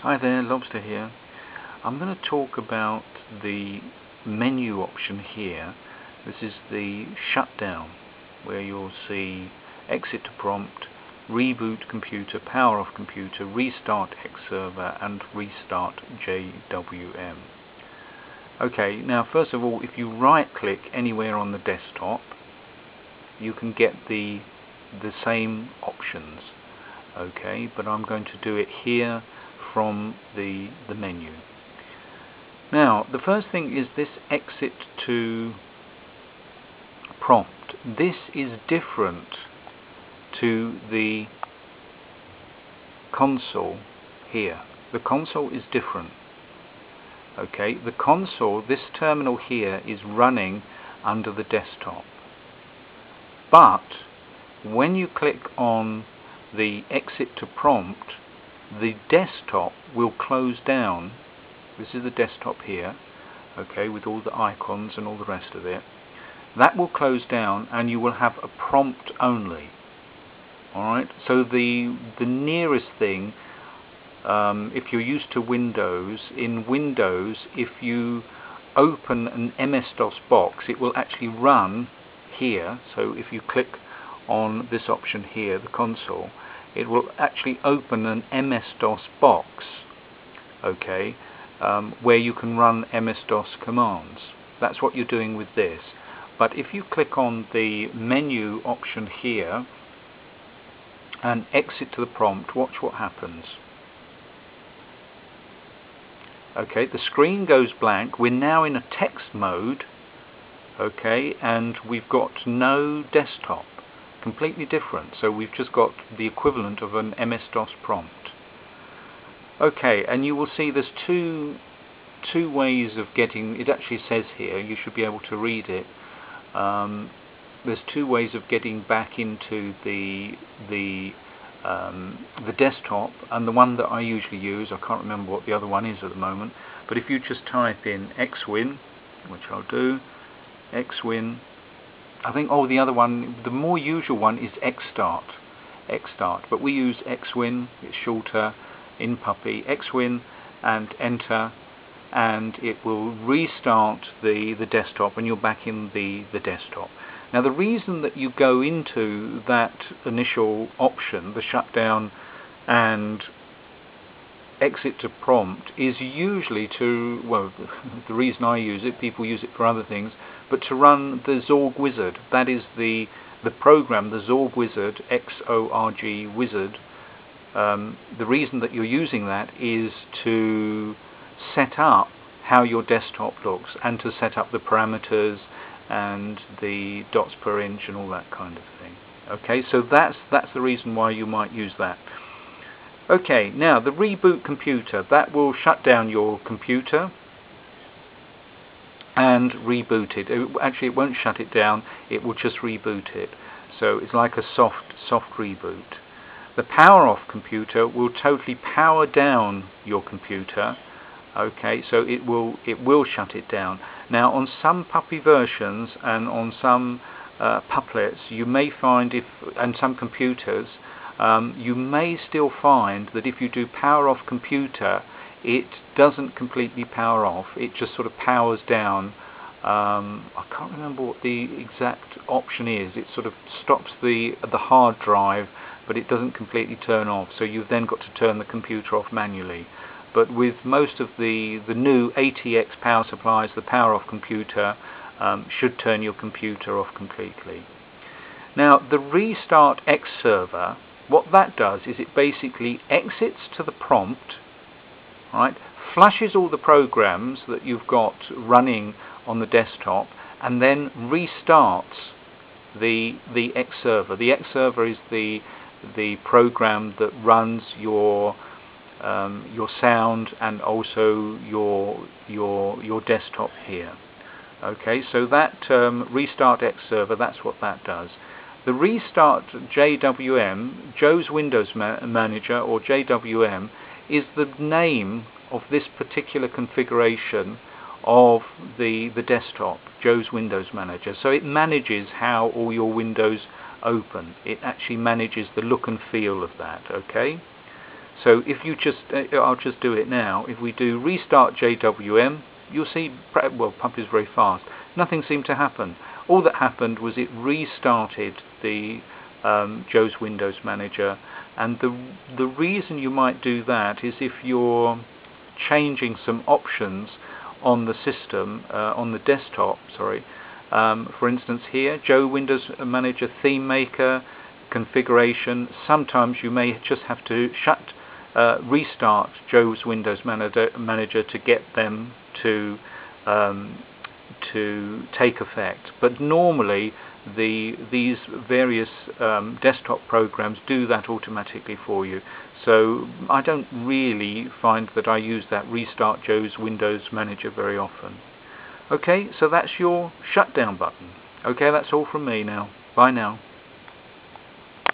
Hi there, Lobster here. I'm going to talk about the menu option here. This is the shutdown, where you'll see exit to prompt, reboot computer, power off computer, restart X server and restart JWM. Okay, now first of all, if you right click anywhere on the desktop, you can get the same options. Okay, but I'm going to do it here from the menu. Now the first thing is this exit to prompt. This is different to the console here. The console is different. Okay, the console, this terminal here, is running under the desktop, but when you click on the exit to prompt, the desktop will close down. This is the desktop here, okay, with all the icons and all the rest of it. That will close down and you will have a prompt only. Alright, so the nearest thing, if you're used to Windows, in Windows, if you open an MS-DOS box, it will actually run here. So if you click on this option here, the console, it will actually open an MS-DOS box, okay, where you can run MS-DOS commands. That's what you're doing with this. But if you click on the menu option here and exit to the prompt, watch what happens. Okay, the screen goes blank. We're now in a text mode, okay, and we've got no desktop. Completely different. So we've just got the equivalent of an MS-DOS prompt. Okay, and you will see there's two ways of getting. It actually says here, you should be able to read it. There's two ways of getting back into the desktop, and the one that I usually use, I can't remember what the other one is at the moment, but if you just type in xwin, which I'll do, xwin, I think, the other one, the more usual one is xstart, but we use xwin, it's shorter, in Puppy, xwin, and enter, and it will restart the desktop and you're back in the desktop. Now the reason that you go into that initial option, the shutdown and exit to prompt, is usually to, well, the reason I use it, people use it for other things, but to run the Zorg wizard. That is the program, the Zorg wizard, X-O-R-G wizard. The reason that you're using that is to set up how your desktop looks and to set up the parameters and the dots per inch and all that kind of thing. Okay, so that's the reason why you might use that. Okay, now the reboot computer, that will shut down your computer and reboot it. Actually, it won't shut it down, it will just reboot it. So it's like a soft reboot. The power off computer will totally power down your computer. Okay, so it will shut it down. Now on some Puppy versions and on some Puplets, you may find, and some computers, you may still find that if you do power off computer, it doesn't completely power off, it just sort of powers down. I can't remember what the exact option is. It sort of stops the hard drive, but it doesn't completely turn off, so you've then got to turn the computer off manually. But with most of the new ATX power supplies, the power off computer should turn your computer off completely. Now the restart X server, what that does is it basically exits to the prompt, right, flushes all the programs that you've got running on the desktop, and then restarts the X server. The X server is the program that runs your sound and also your desktop here. Okay, so that restart X server, that's what that does. The restart JWM, Joe's Windows Manager, or JWM, is the name of this particular configuration of the desktop, Joe's Windows Manager. So it manages how all your windows open. It actually manages the look and feel of that. Okay, So if you just, I'll just do it now. If we do restart JWM, you'll see, well, pump is very fast. Nothing seemed to happen. All that happened was it restarted the Joe's Windows Manager, and the reason you might do that is if you're changing some options on the system, on the desktop, sorry. For instance here, Joe Windows Manager Theme Maker configuration, sometimes you may just have to restart Joe's Windows Manager to get them to take effect. But normally these various desktop programs do that automatically for you. So I don't really find that I use that Restart Joe's Windows Manager very often. Okay, so that's your shutdown button. Okay, that's all from me now. Bye now.